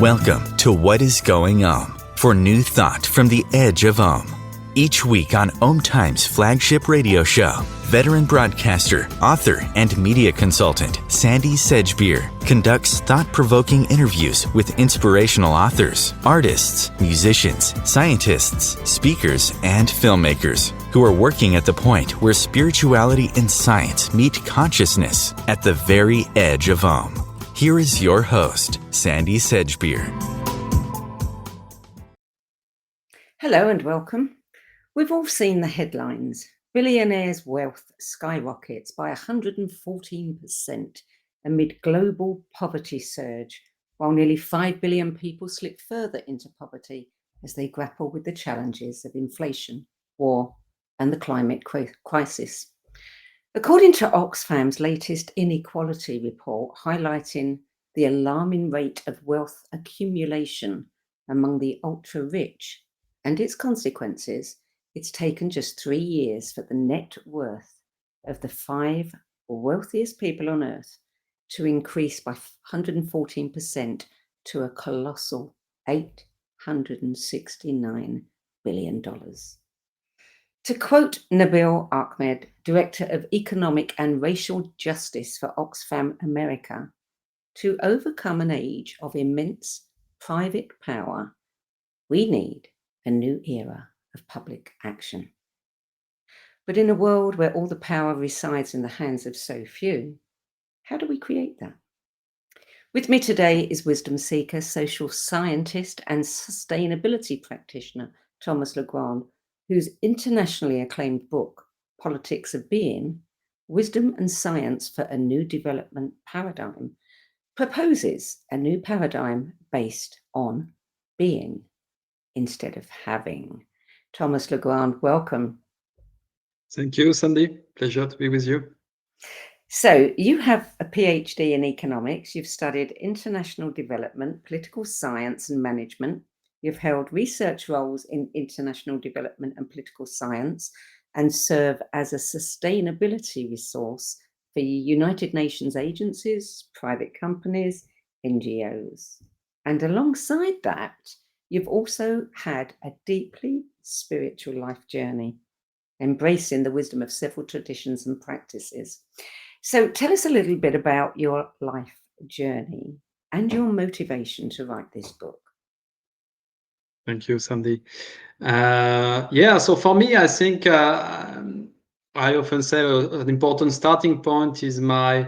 Welcome to What is Going for new thought from the edge of Each week on Times flagship radio show, veteran broadcaster, author, and media consultant Sandy Sedgbeer conducts thought-provoking interviews with inspirational authors, artists, musicians, scientists, speakers, and filmmakers who are working at the point where spirituality and science meet consciousness at the very edge of Here is your host, Sandy Sedgbeer. Hello and welcome. We've all seen the headlines. Billionaires' wealth skyrockets by 114% amid global poverty surge, while nearly 5 billion people slip further into poverty as they grapple with the challenges of inflation, war, and the climate crisis. According to Oxfam's latest inequality report highlighting the alarming rate of wealth accumulation among the ultra-rich and its consequences, it's taken just 3 years for the net worth of the 5 wealthiest people on Earth to increase by 114% to a colossal $869 billion. To quote Nabil Ahmed, Director of Economic and Racial Justice for Oxfam America, to overcome an age of immense private power, we need a new era of public action. But in a world where all the power resides in the hands of so few, how do we create that? With me today is wisdom seeker, social scientist, and sustainability practitioner Thomas Legrand, whose internationally acclaimed book, Politics of Being, Wisdom and Science for a New Development Paradigm, proposes a new paradigm based on being instead of having. Thomas Legrand, welcome. Thank you, Sandy. Pleasure to be with you. So you have a Ph.D. in economics. You've studied international development, political science and management. You've held research roles in international development and political science and serve as a sustainability resource for United Nations agencies, private companies, NGOs. And alongside that, you've also had a deeply spiritual life journey, embracing the wisdom of several traditions and practices. So tell us a little bit about your life journey and your motivation to write this book. Thank you, Sandy. So for me, I think I often say an important starting point is my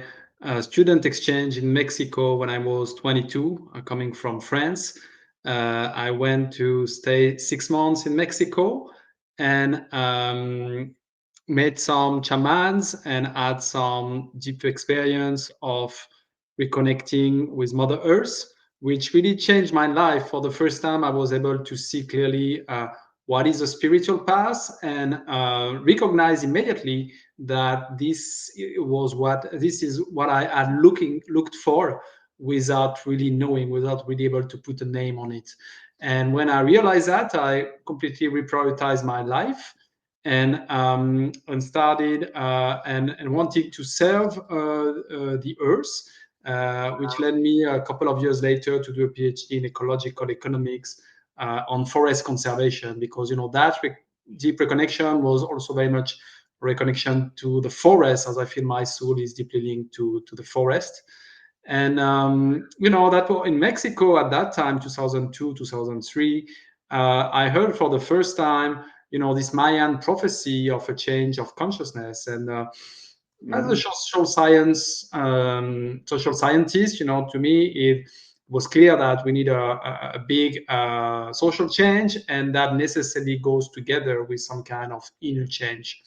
student exchange in Mexico when I was 22, coming from France. I went to stay 6 months in Mexico and met some shamans and had some deep experience of reconnecting with Mother Earth, which really changed my life. For the first time, I was able to see clearly what is a spiritual path and recognize immediately that this is what I had looked for without really knowing, without really able to put a name on it. And when I realized that, I completely reprioritized my life and started and wanting to serve the earth, which led me a couple of years later to do a PhD in ecological economics on forest conservation, because that deep reconnection was also very much reconnection to the forest, as I feel my soul is deeply linked to the forest. And that was in Mexico at that time, 2002, 2003. I heard for the first time, this Mayan prophecy of a change of consciousness. And as a social scientist, to me, it was clear that we need a big social change, and that necessarily goes together with some kind of inner change.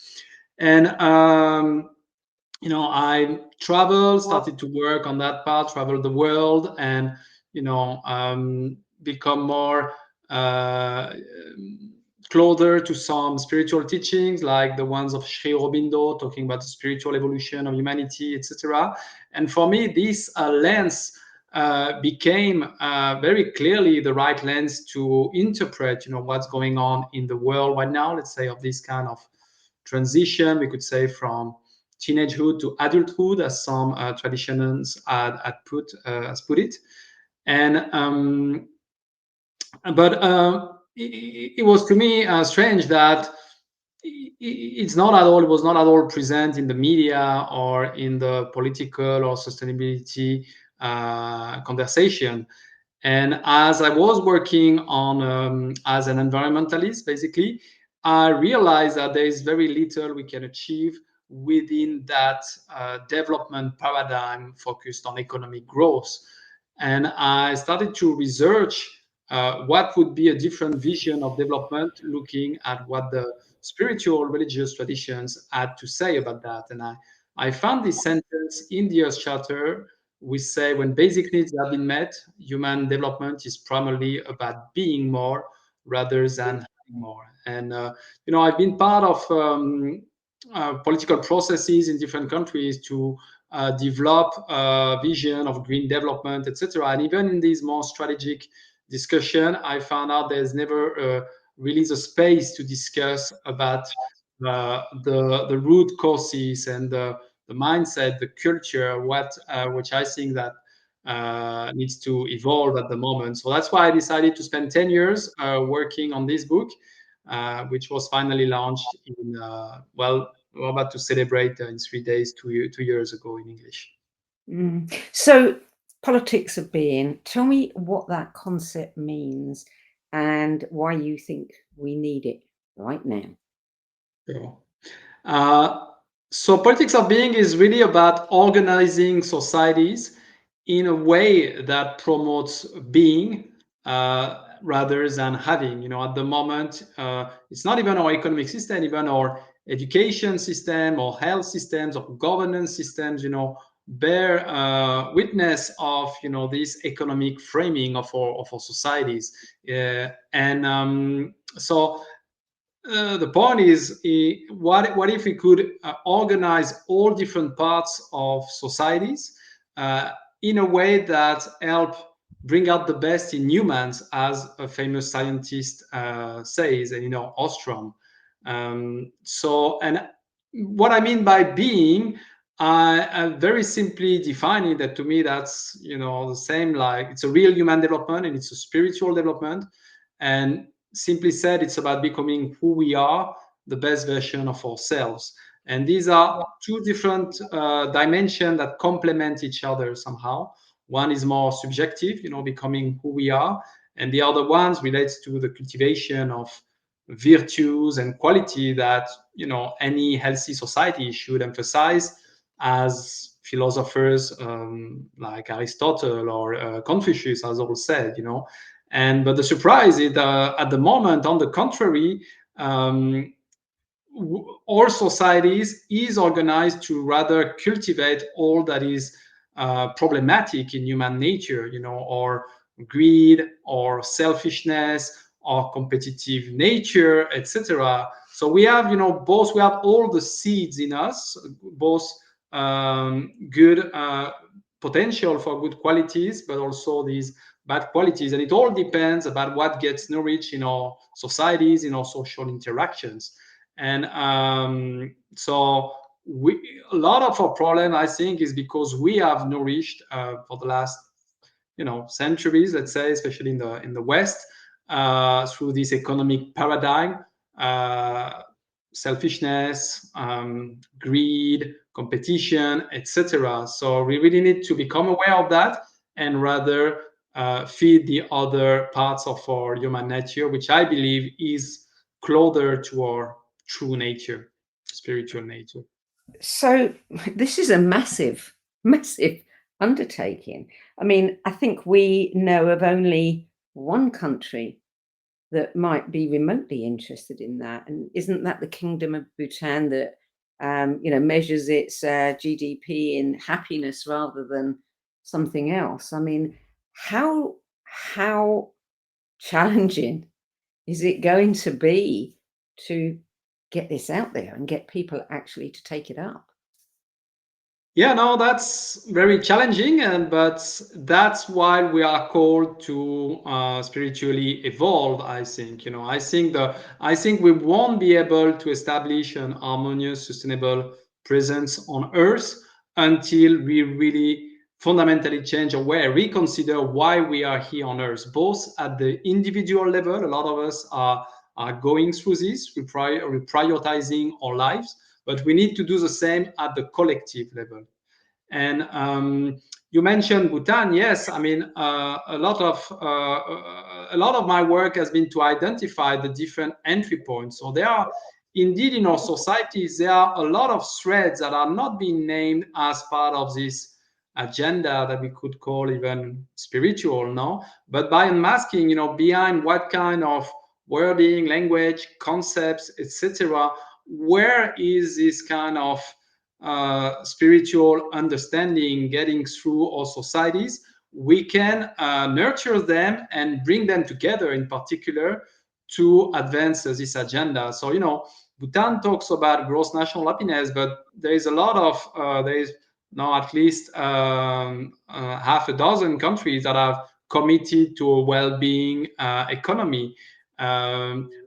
And I traveled, started to work on that path, traveled the world, and become more closer to some spiritual teachings, like the ones of Sri Aurobindo, talking about the spiritual evolution of humanity, etc. And for me, this lens became very clearly the right lens to interpret, what's going on in the world right now. Let's say of this kind of transition, we could say from teenagehood to adulthood, as some traditions has put it. And but it was to me strange that it's not at all, it was not at all present in the media or in the political or sustainability conversation. And as I was working on as an environmentalist, basically, I realized that there is very little we can achieve within that development paradigm focused on economic growth. And I started to research what would be a different vision of development, looking at what the spiritual religious traditions had to say about that. And I found this sentence in the Earth Charter. We say when basic needs have been met, human development is primarily about being more rather than having more. And I've been part of political processes in different countries to develop a vision of green development, etc. And even in these more strategic discussion, I found out there's never really the space to discuss about the root causes and the mindset, the culture, which I think that needs to evolve at the moment. So that's why I decided to spend 10 years working on this book, which was finally launched in, we're about to celebrate in 3 days, 2 years ago in English. So, politics of being, tell me what that concept means and why you think we need it right now. Sure. So politics of being is really about organizing societies in a way that promotes being rather than having. At the moment, it's not even our economic system, even our education system or health systems or governance systems, bear witness of this economic framing of our societies. So the point is, what if we could organize all different parts of societies in a way that help bring out the best in humans, as a famous scientist says, and Ostrom. And what I mean by being, I very simply defining that. To me, that's the same, like it's a real human development and it's a spiritual development. And simply said, it's about becoming who we are, the best version of ourselves. And these are two different dimensions that complement each other somehow. One is more subjective, becoming who we are, and the other ones relates to the cultivation of virtues and quality that any healthy society should emphasize, as philosophers like Aristotle or Confucius has all said. But the surprise is that at the moment, on the contrary, all societies is organized to rather cultivate all that is problematic in human nature, or greed, or selfishness, or competitive nature, etc. So we have, both. We have all the seeds in us, both good potential for good qualities, but also these bad qualities, and it all depends about what gets nourished in our societies, in our social interactions. And so a lot of our problem, I think, is because we have nourished for the last centuries, let's say, especially in the West, through this economic paradigm, selfishness, greed, competition, etc. So we really need to become aware of that and rather feed the other parts of our human nature, which I believe is closer to our true nature, spiritual nature. So this is a massive, massive undertaking. I mean, I think we know of only one country that might be remotely interested in that, and isn't that the Kingdom of Bhutan that measures its GDP in happiness rather than something else? I mean, how challenging is it going to be to get this out there and get people actually to take it up? Yeah, no, that's very challenging, but that's why we are called to spiritually evolve. I think, I think we won't be able to establish an harmonious, sustainable presence on Earth until we really fundamentally change or reconsider why we are here on Earth, both at the individual level. A lot of us are going through this, prioritizing our lives, but we need to do the same at the collective level. And you mentioned Bhutan. Yes, I mean a lot of my work has been to identify the different entry points. So there are indeed in our societies there are a lot of threads that are not being named as part of this agenda that we could call even spiritual, no? But by unmasking, behind what kind of wording, language, concepts, etc., where is this kind of spiritual understanding getting through our societies, we can nurture them and bring them together in particular to advance this agenda. So, Bhutan talks about gross national happiness, but there is a lot of, there is now at least half a dozen countries that have committed to a well-being economy.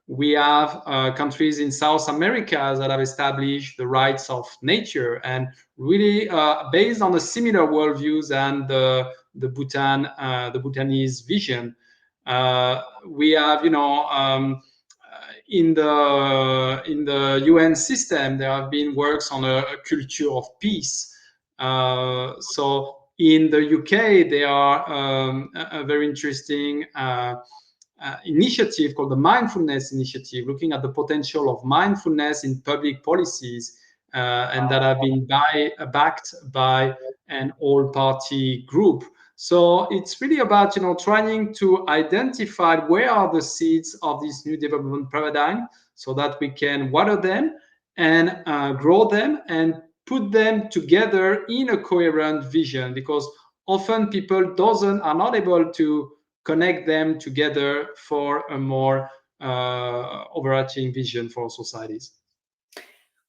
We have countries in South America that have established the rights of nature and really based on a similar worldviews and the Bhutanese vision. We have, in the UN system, there have been works on a culture of peace. So in the UK, there are a very interesting initiative called the Mindfulness Initiative, looking at the potential of mindfulness in public policies, and that have been backed by an all-party group. So it's really about trying to identify where are the seeds of this new development paradigm, so that we can water them and grow them and put them together in a coherent vision. Because often people are not able to connect them together for a more overarching vision for societies.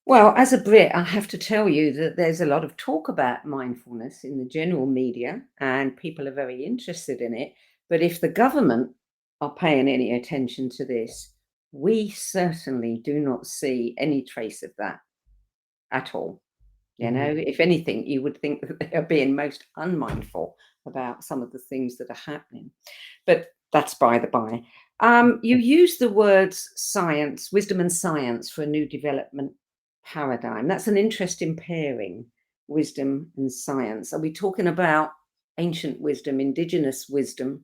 Well, as a Brit, I have to tell you that there's a lot of talk about mindfulness in the general media, and people are very interested in it. But if the government are paying any attention to this, we certainly do not see any trace of that at all. If anything, you would think that they are being most unmindful about some of the things that are happening. But that's by the by. You use the words science, wisdom and science for a new development paradigm. That's an interesting pairing, wisdom and science. Are we talking about ancient wisdom, indigenous wisdom,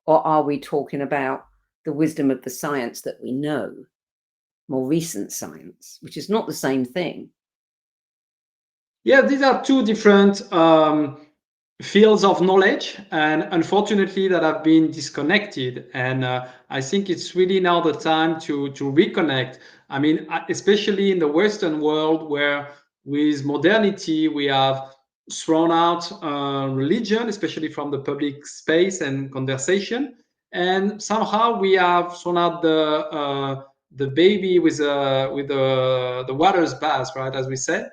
or are we talking about the wisdom of the science that we know, more recent science, which is not the same thing? Yeah, these are two different fields of knowledge, and unfortunately that have been disconnected. And I think it's really now the time to reconnect. I mean, especially in the Western world, where with modernity we have thrown out religion, especially from the public space and conversation, and somehow we have thrown out the baby with the water's bath, right, as we said.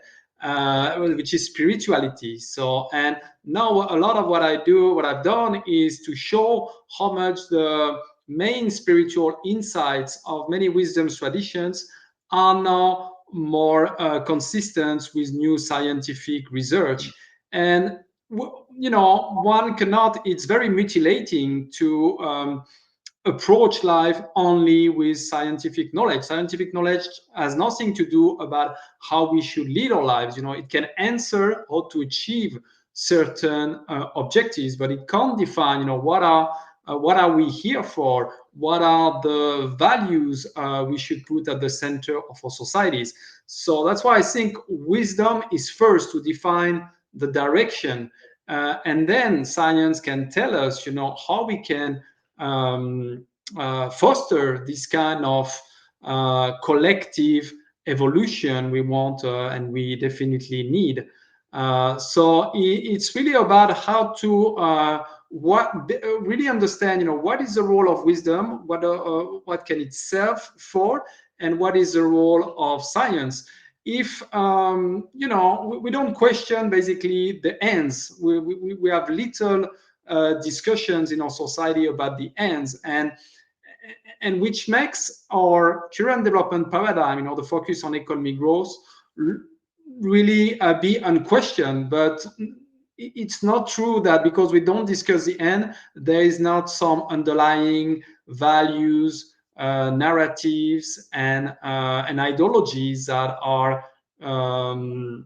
Which is spirituality. So, and now a lot of what I've done is to show how much the main spiritual insights of many wisdom traditions are now more consistent with new scientific research. And one cannot. It's very mutilating to approach life only with scientific knowledge. Scientific knowledge has nothing to do about how we should lead our lives. It can answer how to achieve certain objectives, but it can't define, what are we here for? What are the values we should put at the center of our societies? So that's why I think wisdom is first to define the direction, and then science can tell us, how we can foster this kind of collective evolution we want and we definitely need. So it's really about how to really understand, what is the role of wisdom, what can it serve for, and what is the role of science. If we don't question basically the ends, we have little discussions in our society about the ends, and which makes our current development paradigm, the focus on economic growth, really be unquestioned. But it's not true that because we don't discuss the end, there is not some underlying values, narratives, and ideologies um,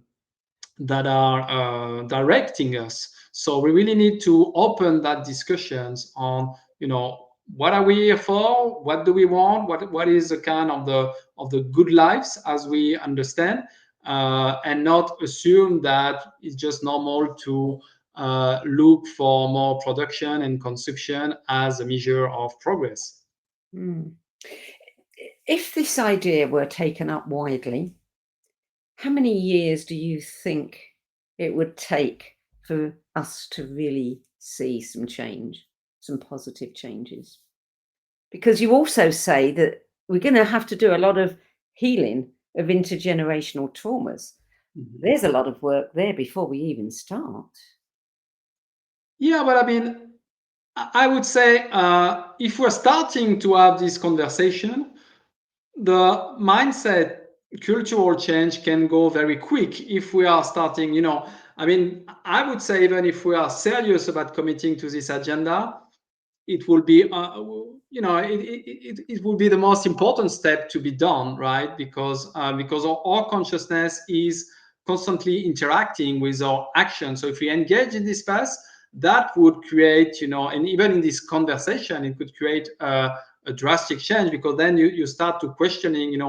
that are directing us. So we really need to open that discussions on, what are we here for? What do we want? What is the kind of the good lives as we understand, and not assume that it's just normal to look for more production and consumption as a measure of progress. Mm. If this idea were taken up widely, how many years do you think it would take for us to really see some change, some positive changes? Because you also say that we're going to have to do a lot of healing of intergenerational traumas. Mhm. There's a lot of work there before we even start. Yeah, but I mean, I would say if we're starting to have this conversation, the mindset cultural change can go very quick if we are starting, I mean, I would say even if we are serious about committing to this agenda, it will be it will be the most important step to be done, right? Because our consciousness is constantly interacting with our action. So if we engage in this path, that would create, and even in this conversation, it could create a drastic change, because then you start to questioning,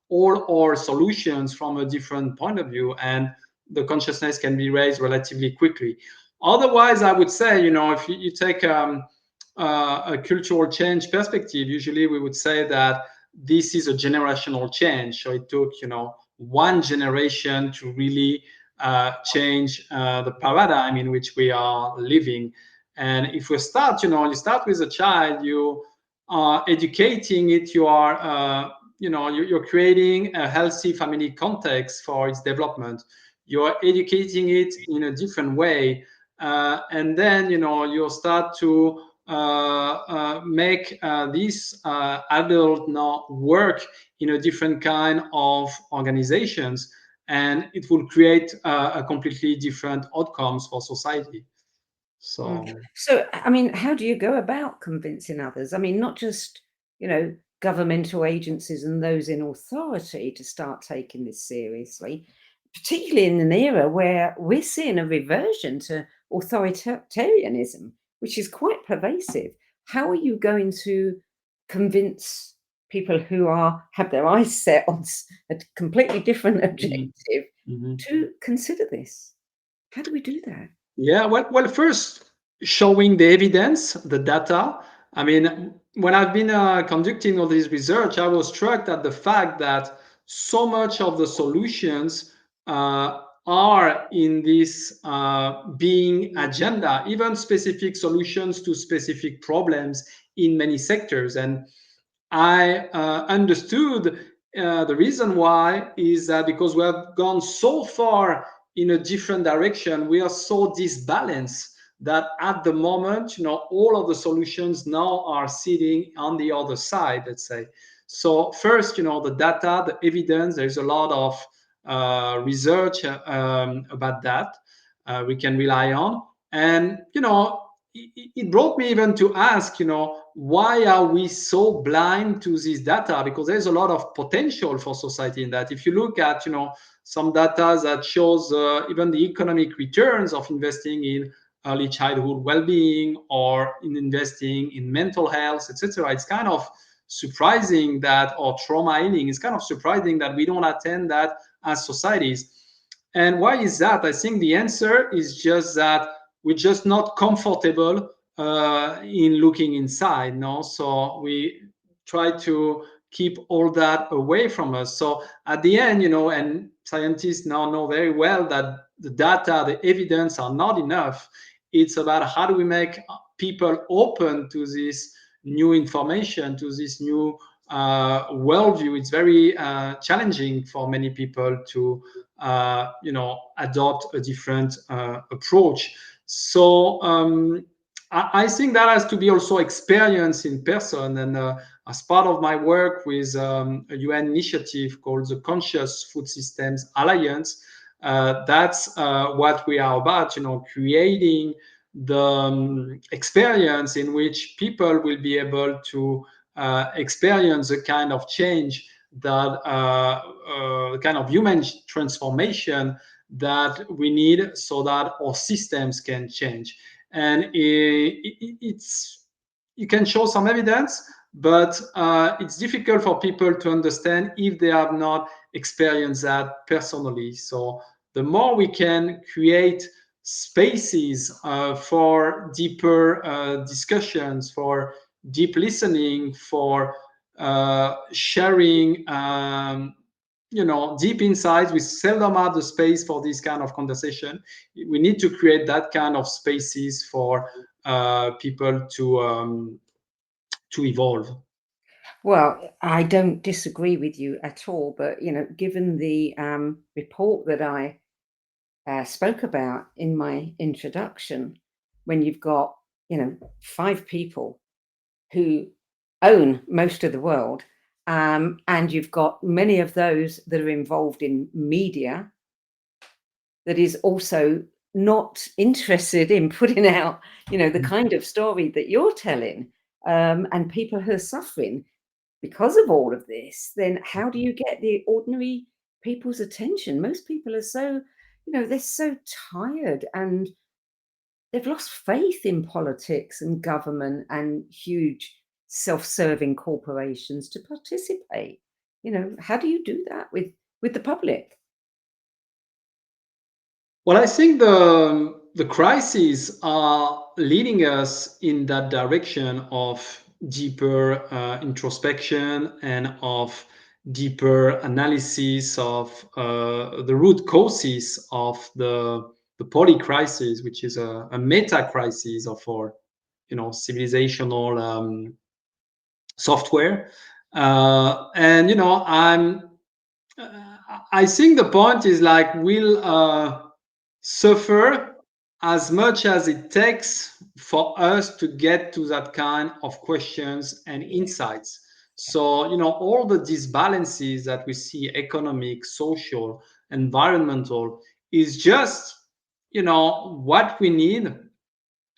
all our solutions from a different point of view, and the consciousness can be raised relatively quickly. Otherwise, I would say, if you take a cultural change perspective, usually we would say that this is a generational change. So it took, one generation to really change the paradigm in which we are living. And if we start, you start with a child, you are educating it, you are, you're creating a healthy family context for its development. You're educating it in a different way. And then, you'll start to make this adult now work in a different kind of organizations, and it will create a completely different outcomes for society. So So, I mean, how do you go about convincing others? I mean, not just, governmental agencies and those in authority to start taking this seriously, particularly in an era where we're seeing a reversion to authoritarianism, which is quite pervasive. How are you going to convince people who have their eyes set on a completely different objective mhm. to consider this? How do we do that? Yeah, well, first showing the evidence, the data. I mean, when I've been conducting all this research, I was struck at the fact that so much of the solutions are in this being agenda, even specific solutions to specific problems in many sectors. And I understood the reason why is that because we have gone so far in a different direction, we are so disbalanced that at the moment, all of the solutions now are sitting on the other side, let's say. So first, the data, the evidence, there's a lot of research about that we can rely on. And, it brought me even to ask, why are we so blind to this data? Because there's a lot of potential for society in that. If you look at, some data that shows even the economic returns of investing in early childhood well-being or in investing in mental health, etc., it's kind of surprising that, or trauma healing, it's kind of surprising that we don't attend that as societies. And why is that? I think the answer is just that we're just not comfortable in looking inside. No, so we try to keep all that away from us. So at the end, and scientists now know very well that the data, the evidence are not enough. It's about how do we make people open to this new information, to this new worldview. It's very challenging for many people to adopt a different approach. So I think that has to be also experienced in person. And as part of my work with a UN initiative called the Conscious Food Systems Alliance, That's what we are about, creating the experience in which people will be able to experience the kind of change that kind of human transformation that we need so that our systems can change. And it's you can show some evidence, but it's difficult for people to understand if they have not experienced that personally. So the more we can create spaces for deeper discussions, for deep listening, for sharing deep insights. We seldom have the space for this kind of conversation. We need to create that kind of spaces for people to evolve. Well, I don't disagree with you at all, but given the report that I spoke about in my introduction, when you've got 5 people who own most of the world, and you've got many of those that are involved in media that is also not interested in putting out the kind of story that you're telling, and people who are suffering because of all of this, then how do you get the ordinary people's attention? Most people are so, they're so tired, and they've lost faith in politics and government and huge self-serving corporations to participate. How do you do that with the public? Well, I think the crises are leading us in that direction of deeper introspection and of deeper analysis of the root causes of the poly crisis, which is a meta crisis of our civilizational software. And I think the point is like we'll suffer as much as it takes for us to get to that kind of questions and insights. So, all the disbalances that we see, economic, social, environmental, is just, what we need,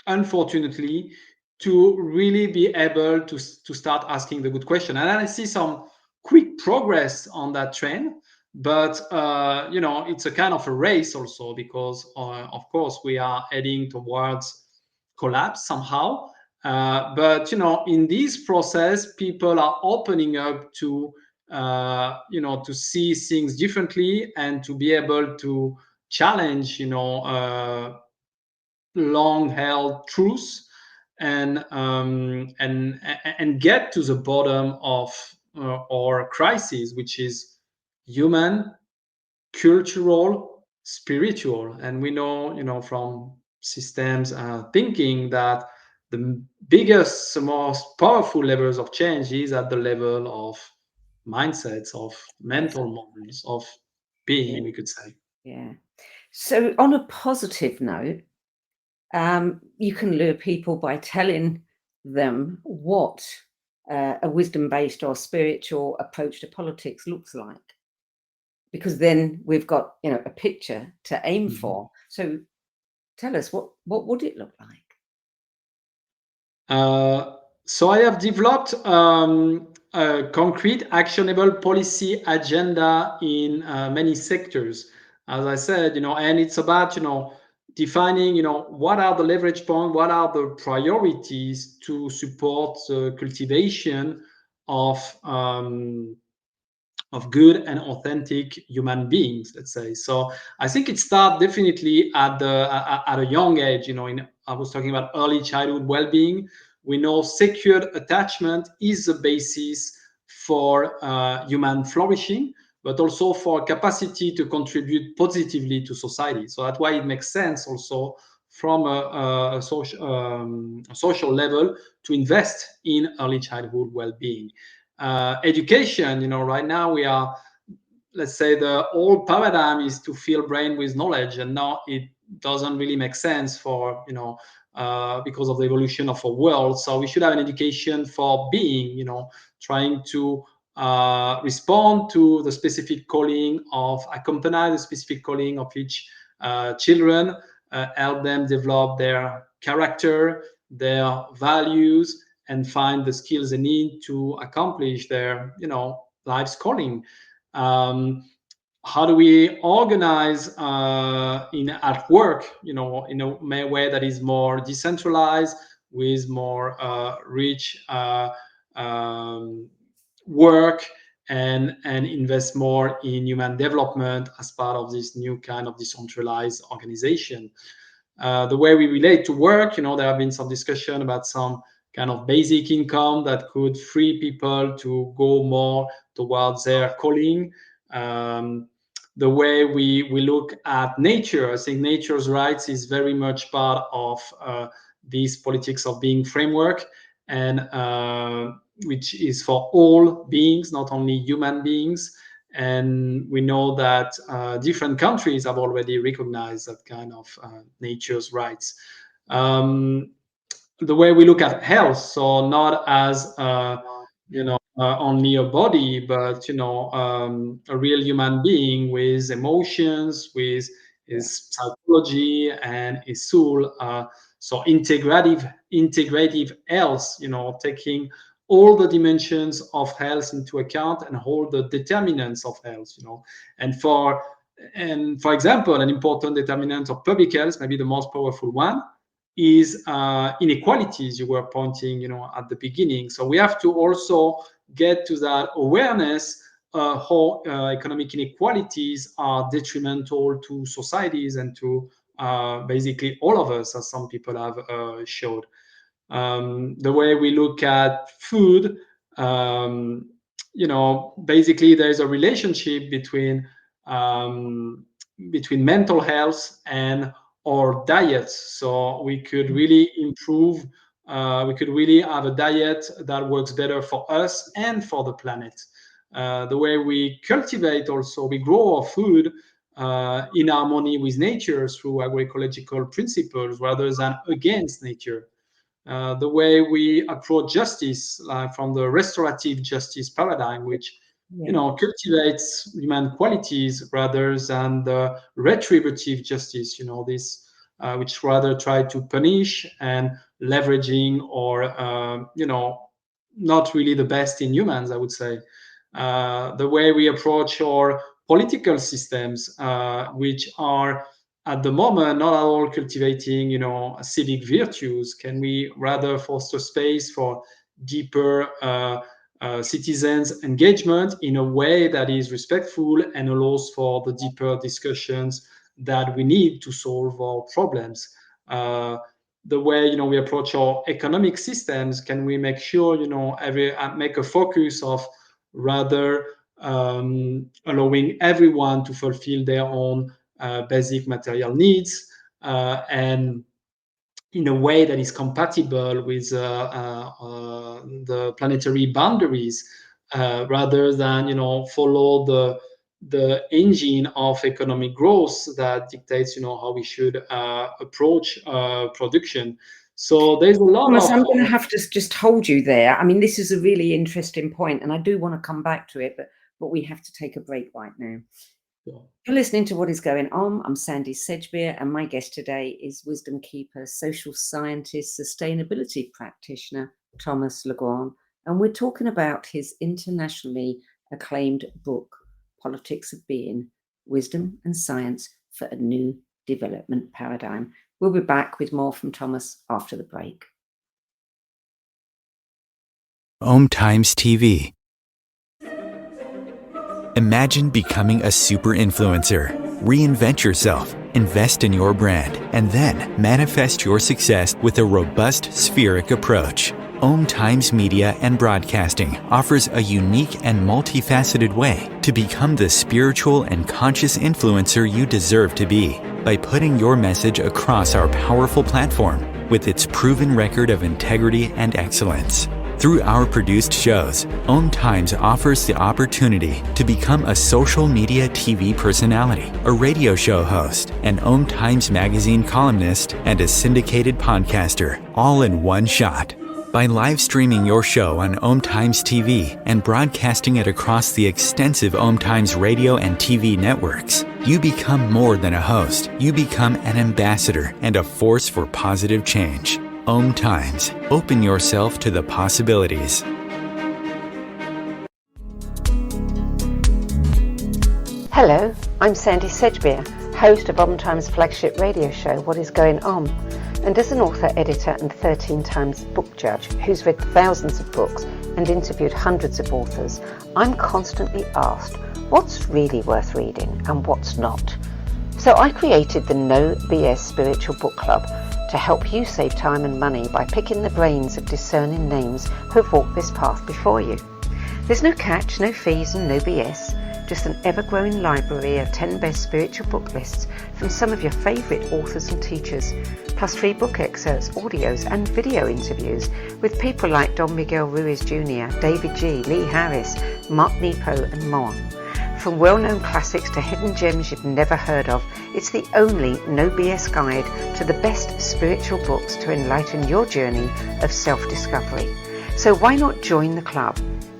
unfortunately, to really be able to start asking the good question. And I see some quick progress on that trend, but it's a kind of a race also, because of course we are heading towards collapse somehow. But in this process, people are opening up to to see things differently and to be able to challenge long held truths, and get to the bottom of our crisis, which is human, cultural, spiritual. And we know from systems thinking that the biggest, most powerful levels of change is at the level of mindsets, of mental models, of Yeah. being, we could say. Yeah. So on a positive note, you can lure people by telling them what a wisdom-based or spiritual approach to politics looks like, because then we've got a picture to aim for. So tell us, what would it look like? So I have developed a concrete, actionable policy agenda in many sectors, as I said, and it's about defining what are the leverage points, what are the priorities to support the cultivation of good and authentic human beings, let's say. So I think it starts definitely at a young age. I was talking about early childhood well-being. We know secured attachment is the basis for human flourishing, but also for capacity to contribute positively to society. So that's why it makes sense also from a social level to invest in early childhood well-being. Education, right now we are, let's say, the old paradigm is to fill brain with knowledge, and now it doesn't really make sense for because of the evolution of our world. So we should have an education for being, trying to respond to the specific calling accompany the specific calling of each children, help them develop their character, their values, and find the skills they need to accomplish their, life's calling. How do we organize at work, in a way that is more decentralized, with more rich work, and invest more in human development as part of this new kind of decentralized organization. The way we relate to work, there have been some discussion about some kind of basic income that could free people to go more towards their calling. The way we look at nature, I think nature's rights is very much part of this politics of being framework, and which is for all beings, not only human beings. And we know that different countries have already recognized that kind of nature's rights. The way we look at health, so not as only a body, but a real human being with emotions, with his psychology and his soul. So integrative health, taking all the dimensions of health into account and all the determinants of health. And for example, an important determinant of public health, maybe the most powerful one, is inequalities. You were pointing, at the beginning. So we have to also get to that awareness how economic inequalities are detrimental to societies and to basically all of us, as some people have showed. The way we look at food, basically there's a relationship between mental health and our diets. So we could really improve, we could really have a diet that works better for us and for the planet. The way we cultivate also, we grow our food in harmony with nature through agroecological principles rather than against nature. The way we approach justice, from the restorative justice paradigm, which cultivates human qualities rather than the retributive justice, this which rather try to punish and leveraging, or not really the best in humans, I would say. The way we approach our political systems, which are at the moment not at all cultivating civic virtues. Can we rather foster space for deeper citizens engagement in a way that is respectful and allows for the deeper discussions that we need to solve our problems? The way we approach our economic systems, can we make sure make a focus of rather allowing everyone to fulfill their own basic material needs, and in a way that is compatible with the planetary boundaries, rather than follow the engine of economic growth that dictates how we should approach production. So there's a lot Thomas, of... I'm going to have to just hold you there. I mean, this is a really interesting point, and I do want to come back to it, but we have to take a break right now. Yeah. You're listening to What is Going On. I'm Sandy Sedgbeer, and my guest today is wisdom keeper, social scientist, sustainability practitioner, Thomas Legrand. And we're talking about his internationally acclaimed book, Politics of Being, Wisdom and Science for a New Development Paradigm. We'll be back with more from Thomas after the break. Om Times TV. Imagine becoming a super influencer. Reinvent yourself, invest in your brand, and then manifest your success with a robust spheric approach. Om Times Media and Broadcasting offers a unique and multifaceted way to become the spiritual and conscious influencer you deserve to be by putting your message across our powerful platform with its proven record of integrity and excellence. Through our produced shows, Om Times offers the opportunity to become a social media TV personality, a radio show host, an Om Times magazine columnist, and a syndicated podcaster, all in one shot. By live streaming your show on Om Times TV and broadcasting it across the extensive Om Times radio and TV networks, you become more than a host. You become an ambassador and a force for positive change. Om Times. Open yourself to the possibilities. Hello, I'm Sandy Sedgbeer, host of Om Times' flagship radio show, What Is Going On? And as an author, editor and 13 times book judge who's read thousands of books and interviewed hundreds of authors, I'm constantly asked what's really worth reading and what's not. So I created the No BS Spiritual Book Club to help you save time and money by picking the brains of discerning names who've walked this path before you. There's no catch, no fees and no BS. Just an ever-growing library of 10 best spiritual book lists from some of your favourite authors and teachers, plus free book excerpts, audios and video interviews with people like Don Miguel Ruiz Jr., David G., Lee Harris, Mark Nepo and more. From well-known classics to hidden gems you've never heard of, it's the only no BS guide to the best spiritual books to enlighten your journey of self-discovery. So why not join the club?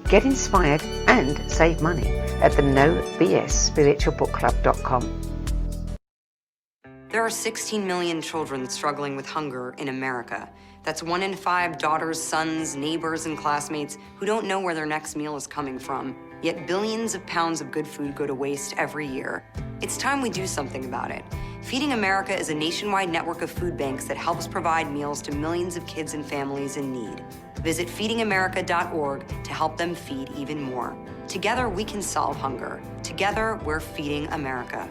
Get inspired and save money at the nobsspiritualbookclub.com. There are 16 million children struggling with hunger in America. That's 1 in 5 daughters, sons, neighbors, and classmates who don't know where their next meal is coming from. Yet billions of pounds of good food go to waste every year. It's time we do something about it. Feeding America is a nationwide network of food banks that helps provide meals to millions of kids and families in need. Visit feedingamerica.org to help them feed even more. Together, we can solve hunger. Together, we're feeding America.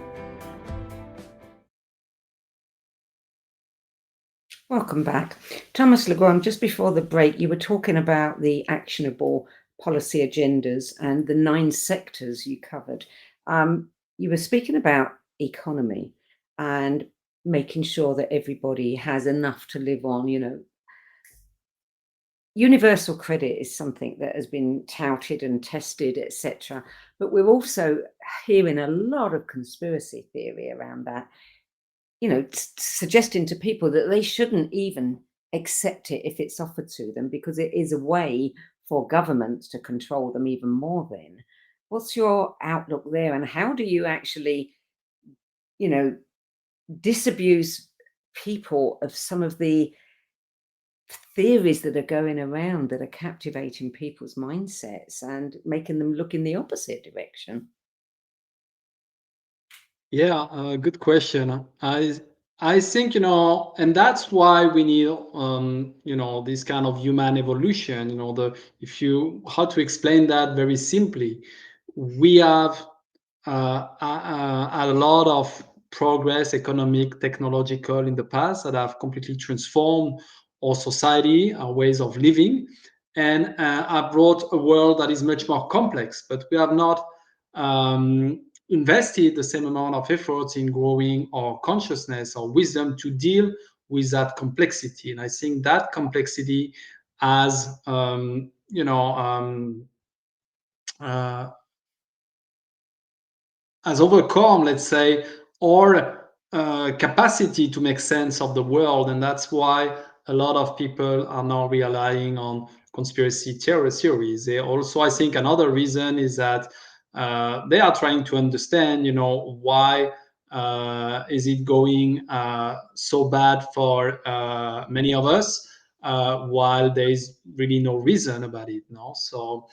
Welcome back. Thomas Legrand, just before the break, you were talking about the actionable policy agendas and the 9 sectors you covered. You were speaking about economy and making sure that everybody has enough to live on. Universal credit is something that has been touted and tested, etc. But we're also hearing a lot of conspiracy theory around that, suggesting to people that they shouldn't even accept it if it's offered to them, because it is a way for governments to control them even more then. What's your outlook there, and how do you actually, disabuse people of some of the theories that are going around that are captivating people's mindsets and making them look in the opposite direction? Yeah, good question. I think, and that's why we need this kind of human evolution. How to explain that very simply. We have had a lot of progress, economic, technological, in the past that have completely transformed our society, our ways of living, and have brought a world that is much more complex. But we have not invested the same amount of efforts in growing our consciousness or wisdom to deal with that complexity. And I think that complexity has has overcome, let's say, our capacity to make sense of the world. And that's why a lot of people are now relying on conspiracy theories. They also, I think, another reason is that they are trying to understand, why is it going so bad for many of us, while there is really no reason about it. No, so.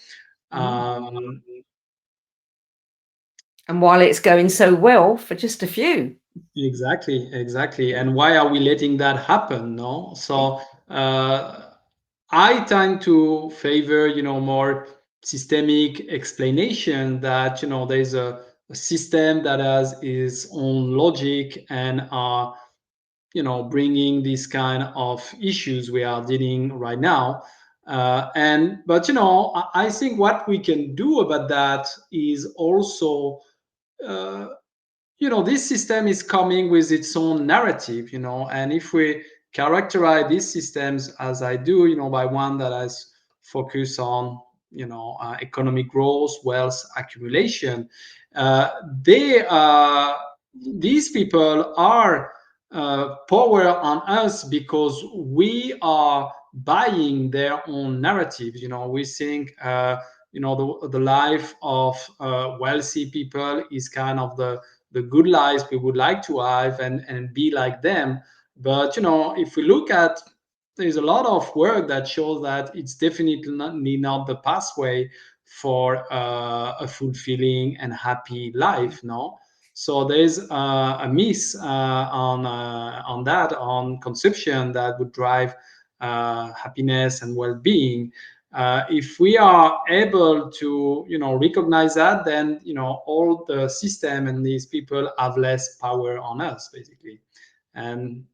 And while it's going so well for just a few. Exactly. And why are we letting that happen? No, so I tend to favor, more systemic explanation that there's a system that has its own logic and are bringing these kind of issues we are dealing right now. But I think what we can do about that is also this system is coming with its own narrative, and if we characterize these systems as I do, by one that has focused on, economic growth, wealth accumulation, these people are power on us because we are buying their own narratives. We think the life of wealthy people is kind of the good lives we would like to have and be like them. But if we look at, there's a lot of work that shows that it's definitely not the pathway for a fulfilling and happy life. No. So there's a miss on that, on conception that would drive happiness and well-being. If we are able to recognize that, then all the system and these people have less power on us, basically. And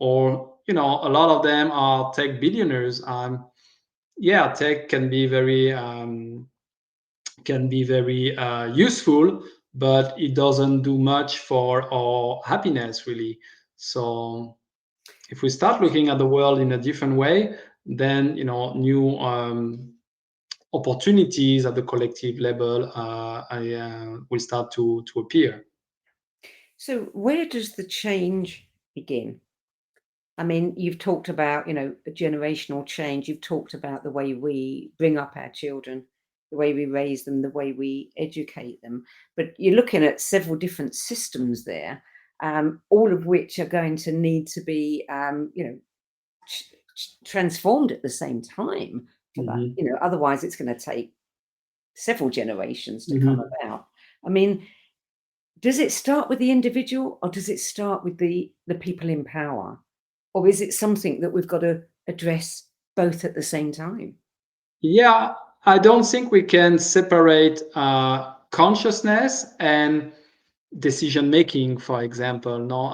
or a lot of them are tech billionaires. Yeah, tech can be very useful, but it doesn't do much for our happiness, really. So if we start looking at the world in a different way, then new opportunities at the collective level will start to appear. So where does the change begin? I mean, you've talked about, a generational change. You've talked about the way we bring up our children, the way we raise them, the way we educate them. But you're looking at several different systems there, all of which are going to need to be, transformed at the same time for that. Otherwise it's going to take several generations to come about. I mean, does it start with the individual, or does it start with the people in power? Or is it something that we've got to address both at the same time? Yeah, I don't think we can separate consciousness and decision making, for example. No,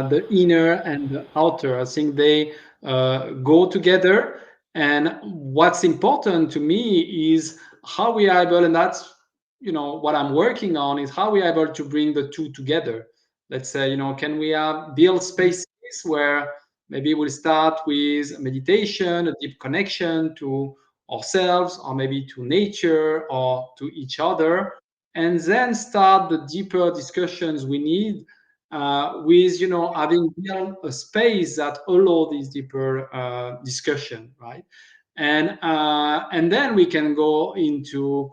the inner and the outer, I think they go together. And what's important to me is how we are able, and that's what I'm working on, is how we are able to bring the two together. Let's say, can we build spaces where maybe we'll start with meditation, a deep connection to ourselves, or maybe to nature or to each other, and then start the deeper discussions we need with having built a space that allow this deeper discussion, right? And then we can go into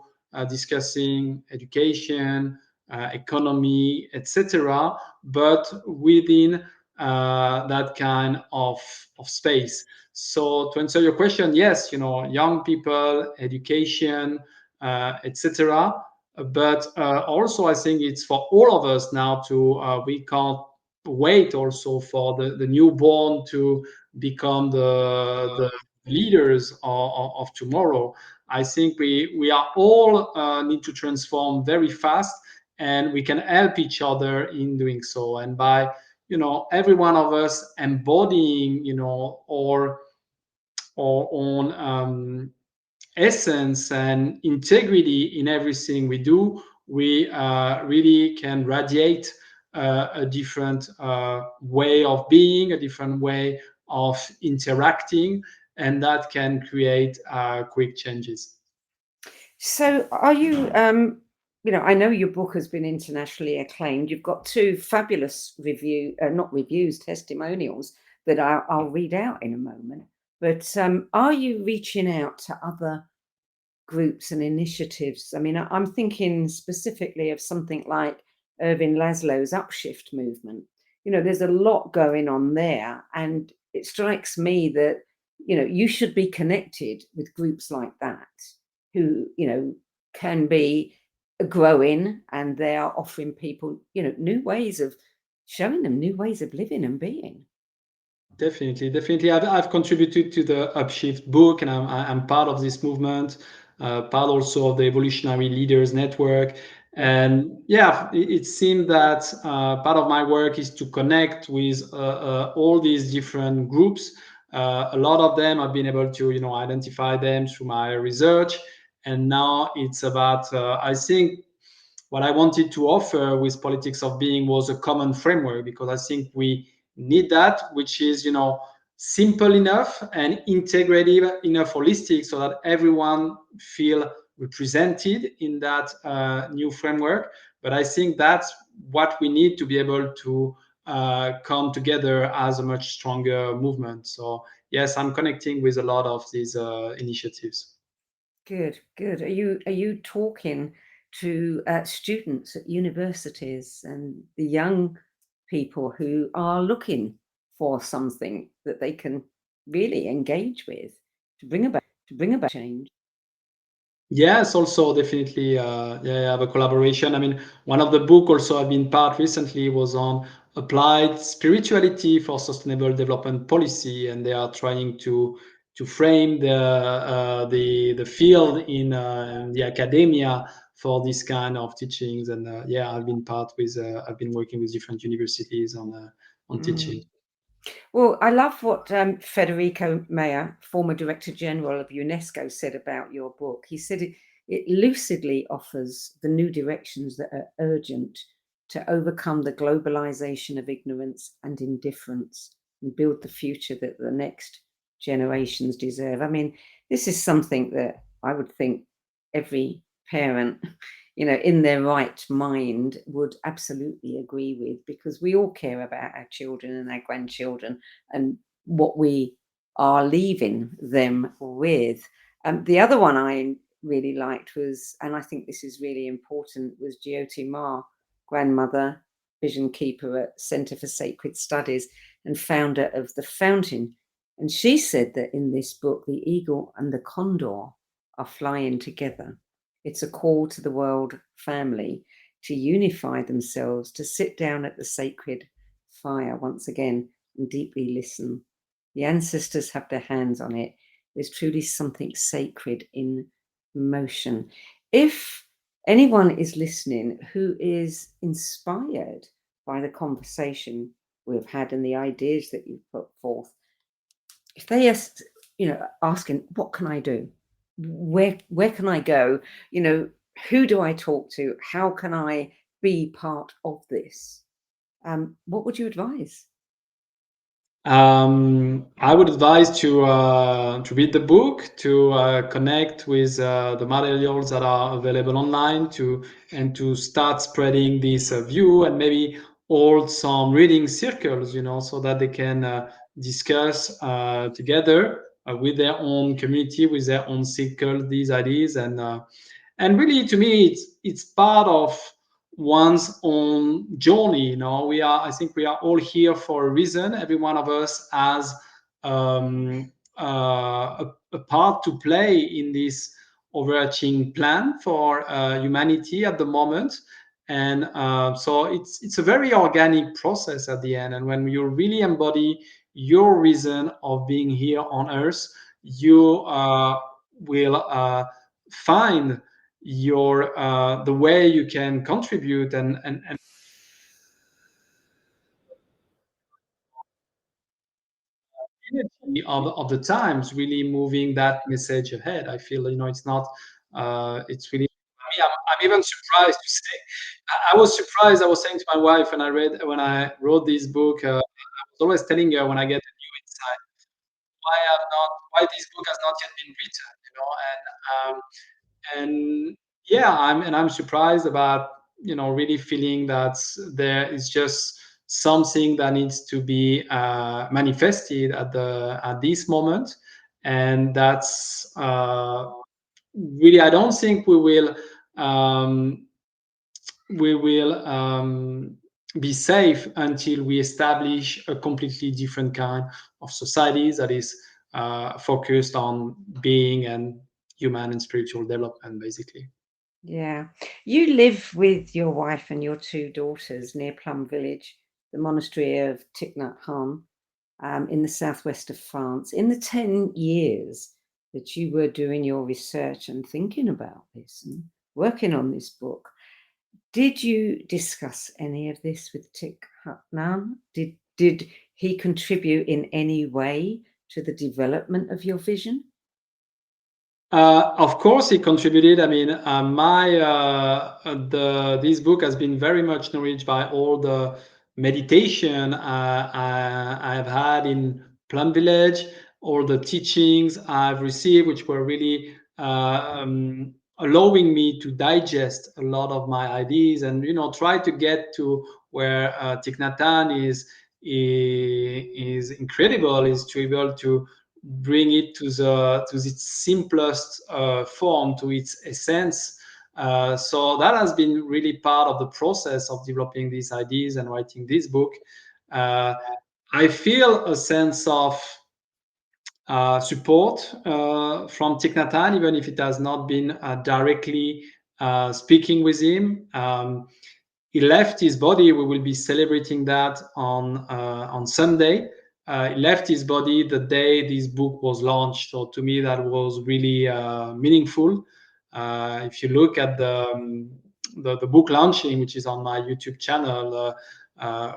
discussing education, economy, etc., but within that kind of space. So to answer your question, yes, young people, education, etc. But also, I think it's for all of us now to we can't wait also for the newborn to become the leaders of tomorrow. I think we are all need to transform very fast, and we can help each other in doing so. And by every one of us embodying our own essence and integrity in everything we do, we really can radiate a different way of being, a different way of interacting, and that can create quick changes. So are you, I know your book has been internationally acclaimed. You've got two fabulous not reviews, testimonials that I'll read out in a moment. But are you reaching out to other groups and initiatives? I mean, I'm thinking specifically of something like Irving Laszlo's Upshift movement. There's a lot going on there. And it strikes me that, you should be connected with groups like that who, can be growing, and they are offering people, new ways of showing them new ways of living and being. Definitely. I've contributed to the Upshift book, and I'm part of this movement, part also of the Evolutionary Leaders Network. And yeah, it seemed that part of my work is to connect with all these different groups. A lot of them I've been able to identify them through my research, and now it's about I think what I wanted to offer with Politics of Being was a common framework, because I think we need that, which is simple enough and integrative enough, holistic, so that everyone feel represented in that new framework. But I think that's what we need to be able to come together as a much stronger movement. So yes, I'm connecting with a lot of these initiatives. Good, good. Are you talking to students at universities and the young people who are looking for something that they can really engage with to bring about change? Yes, also definitely, yeah, have a collaboration. I mean, one of the book also I've been part recently was on applied spirituality for sustainable development policy, and they are trying to frame the field in the academia for this kind of teachings. And yeah, I've been working with different universities on teaching. Mm. Well, I love what Federico Mayer, former Director General of UNESCO, said about your book. He said it lucidly offers the new directions that are urgent to overcome the globalization of ignorance and indifference and build the future that the next generations deserve. I mean, this is something that I would think every parent, in their right mind would absolutely agree with, because we all care about our children and our grandchildren and what we are leaving them with. The other one I really liked was, and I think this is really important, was Jyoti Ma, grandmother, vision keeper at Centre for Sacred Studies and founder of The Fountain. And she said that in this book, the eagle and the condor are flying together. It's a call to the world family to unify themselves, to sit down at the sacred fire once again and deeply listen. The ancestors have their hands on it. There's truly something sacred in motion. If anyone is listening who is inspired by the conversation we've had and the ideas that you've put forth, if they are, asking, what can I do? Where can I go? Who do I talk to? How can I be part of this? What would you advise? I would advise to read the book, to connect with the materials that are available online, and to start spreading this view, and maybe hold some reading circles, so that they can discuss together with their own community, with their own circle, these ideas, and really, to me, it's part of one's own journey. I think we are all here for a reason. Every one of us has a part to play in this overarching plan for humanity at the moment. And so it's a very organic process at the end. And when you really embody your reason of being here on earth, you will find your the way you can contribute and energy of the times, really moving that message ahead. I feel, it's not it's really, I'm even surprised to say, I was surprised. I was saying to my wife when I wrote this book, I was always telling her when I get a new insight, why this book has not yet been written, and yeah, I'm surprised about, really feeling that there is just something that needs to be manifested at this moment. And that's really, I don't think um, we will be safe until we establish a completely different kind of society that is focused on being and human and spiritual development, basically. Yeah. You live with your wife and your two daughters near Plum Village, the monastery of Thich Nhat Hanh, in the southwest of France. In the 10 years that you were doing your research and thinking about this and working on this book, did you discuss any of this with Thich Nhat Hanh? Did he contribute in any way to the development of your vision? Of course, he contributed. I mean, this book has been very much nourished by all the meditation I have had in Plum Village, all the teachings I've received, which were really allowing me to digest a lot of my ideas, and try to get to where Thich Nhat Hanh is incredible, is to be able to bring it to its simplest form, to its essence. So that has been really part of the process of developing these ideas and writing this book. I feel a sense of support from Thich Nhat Hanh, even if it has not been directly speaking with him. He left his body. We will be celebrating that on Sunday. He left his body the day this book was launched. So to me, that was really meaningful. If you look at the book launching, which is on my YouTube channel,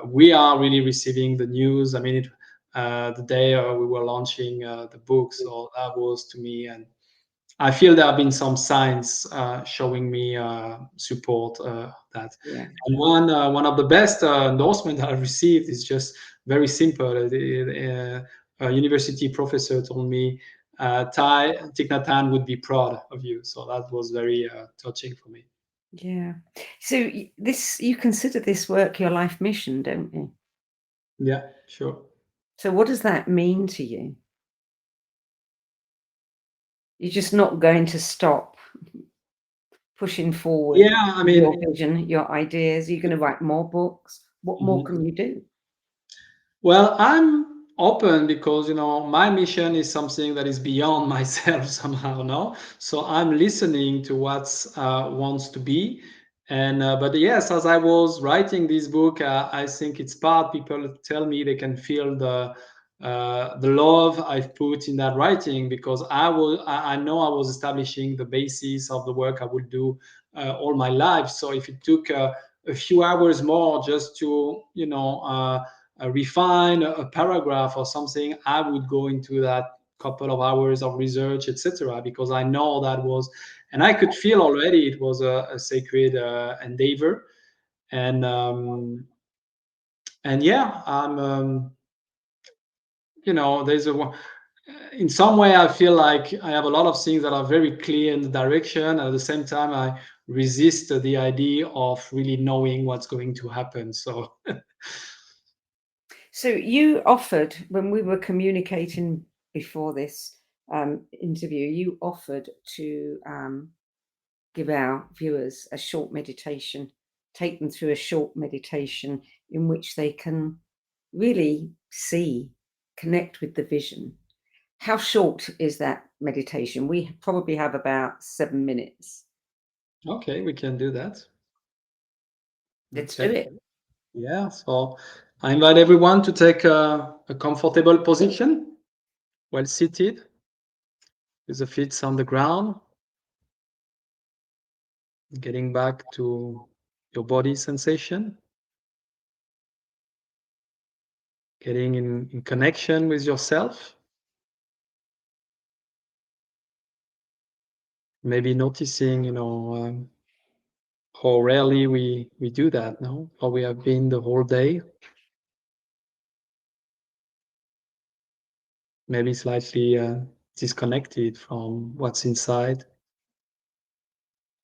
we are really receiving the news. I mean, the day we were launching the book. So that was to me, and I feel there have been some signs showing me support that. Yeah. And one of the best endorsements I've received is just very simple. A university professor told me, Thich Nhat Hanh would be proud of you. So that was very touching for me. Yeah. So you consider this work your life mission, don't you? Yeah, sure. So what does that mean to you? You're just not going to stop pushing forward Yeah, I mean, your vision, your ideas. You're going to write more books. What more mhm. can you do? Well, I'm open because my mission is something that is beyond myself somehow. No, so I'm listening to what's wants to be, and but yes, as I was writing this book, I think it's part. People tell me they can feel the love I've put in that writing, because I know I was establishing the basis of the work I would do all my life. So if it took a few hours more just to refine a paragraph or something, I would go into that couple of hours of research, etc., because I know that was, and I could feel already it was a sacred endeavor, and yeah, I'm there's in some way I feel like I have a lot of things that are very clear in the direction. At the same time, I resist the idea of really knowing what's going to happen. So So you offered, when we were communicating before this interview, you offered to give our viewers a short meditation, take them through a short meditation in which they can really see, connect with the vision. How short is that meditation? We probably have about 7 minutes. okay, we can do that. Let's do Okay. it. Yeah, so I invite everyone to take a comfortable position, well seated, with the feet on the ground, getting back to your body sensation, getting in connection with yourself, maybe noticing, how rarely we do that, no? How we have been the whole day, maybe slightly disconnected from what's inside,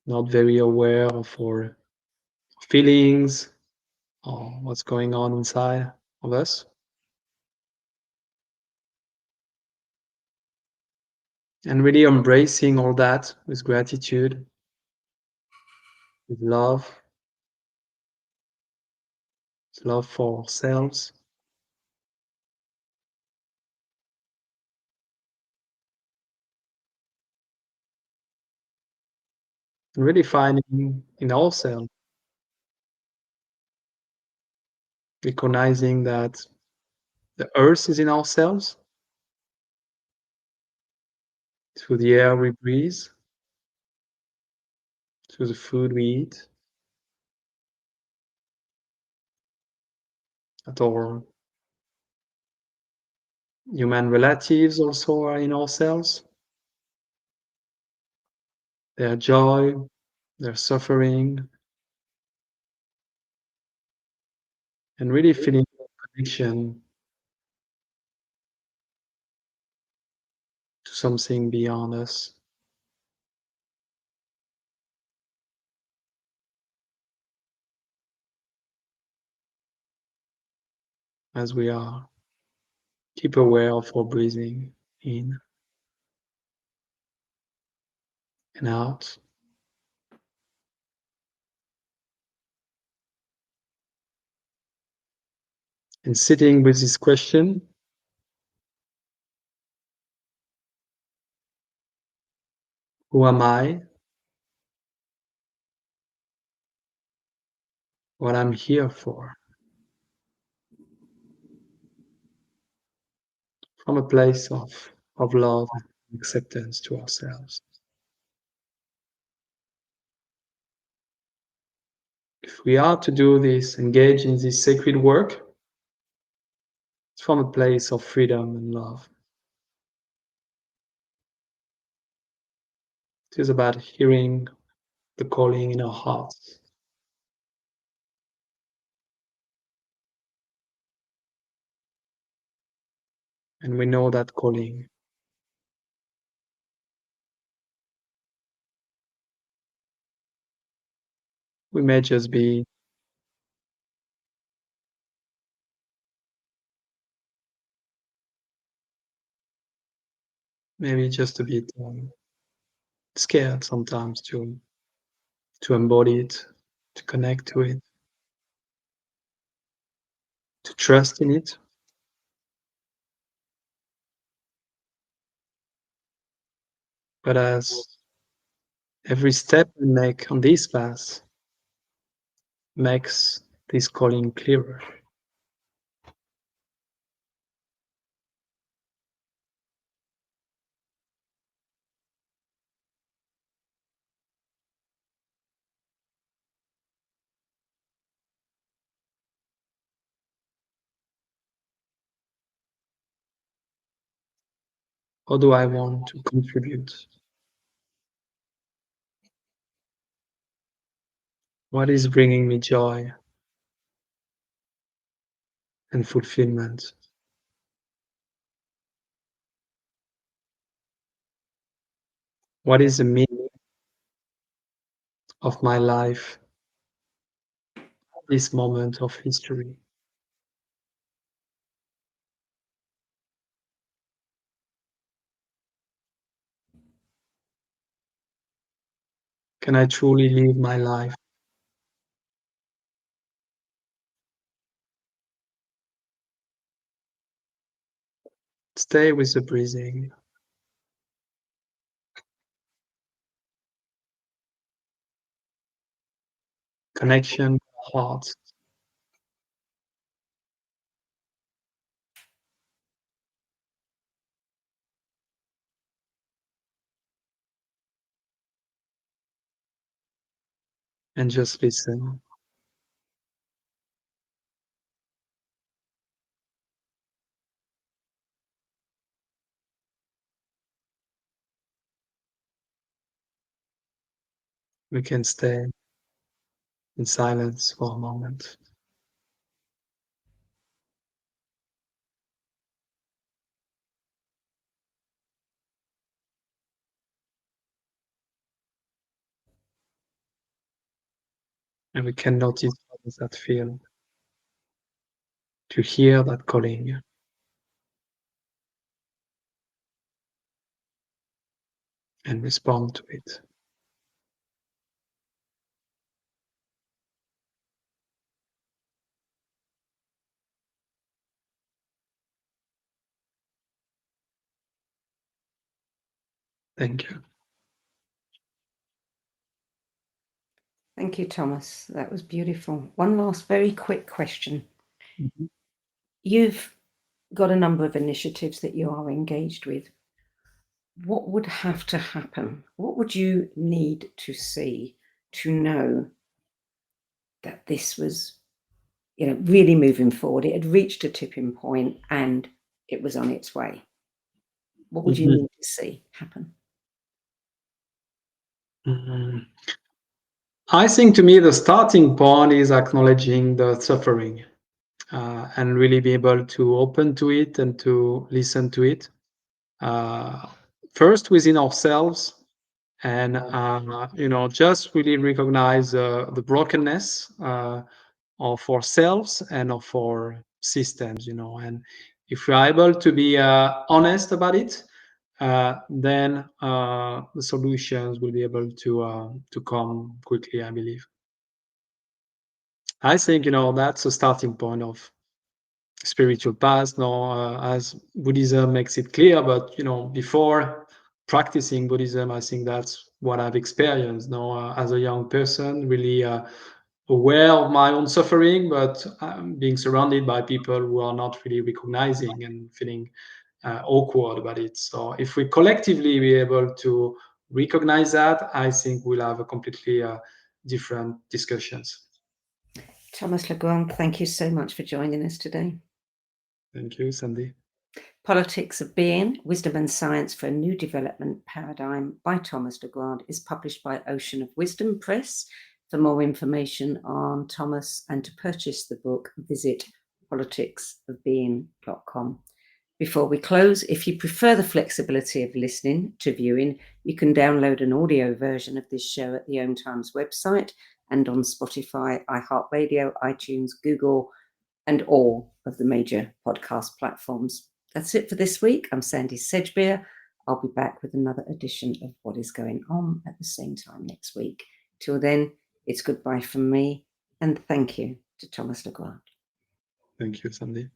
not very aware of our feelings or what's going on inside of us. And really embracing all that with gratitude, with love for ourselves, and really finding in ourselves, recognizing that the earth is in ourselves, through the air we breathe, through the food we eat, that our human relatives also are in ourselves, their joy, their suffering, and really feeling connection to something beyond us, as we are. Keep aware of our breathing. in and out. And sitting with this question, who am I? What I'm here for? From a place of love and acceptance to ourselves. If we are to do this, engage in this sacred work, it's from a place of freedom and love. It is about hearing the calling in our hearts. And we know that calling. We may just be maybe just a bit scared sometimes to embody it, to connect to it, to trust in it. But as every step we make on this path makes this calling clearer. How do I want to contribute? What is bringing me joy and fulfillment? What is the meaning of my life, this moment of history? Can I truly live my life? Stay with the breathing. Connection, heart. And just listen. We can stay in silence for a moment. And we can notice how does that feel to hear that calling and respond to it. Thank you. Thank you, Thomas. That was beautiful. One last very quick question. Mhm. You've got a number of initiatives that you are engaged with. What would have to happen? What would you need to see to know that this was, really moving forward? It had reached a tipping point and it was on its way. What would you Mhm. need to see happen? Mhm. I think to me the starting point is acknowledging the suffering and really be able to open to it and to listen to it. First within ourselves and just really recognize the brokenness of ourselves and of our systems, and if we're able to be honest about it, then the solutions will be able to come quickly, I believe. I think, that's a starting point of spiritual path. As Buddhism makes it clear, but before practicing Buddhism, I think that's what I've experienced. As a young person, really aware of my own suffering, but being surrounded by people who are not really recognizing and feeling awkward about it. So if we collectively be able to recognize that, I think we'll have a completely different discussions. Thomas Legrand, thank you so much for joining us today. Thank you, Sandy. Politics of Being, Wisdom and Science for a New Development Paradigm by Thomas Legrand is published by Ocean of Wisdom Press. For more information on Thomas and to purchase the book, visit politicsofbeing.com. Before we close, if you prefer the flexibility of listening to viewing, you can download an audio version of this show at the Om Times website and on Spotify, iHeartRadio, iTunes, Google, and all of the major podcast platforms. That's it for this week. I'm Sandy Sedgbeer. I'll be back with another edition of What is Going On at the same time next week. Till then, it's goodbye from me, and thank you to Thomas Legrand. Thank you, Sandy.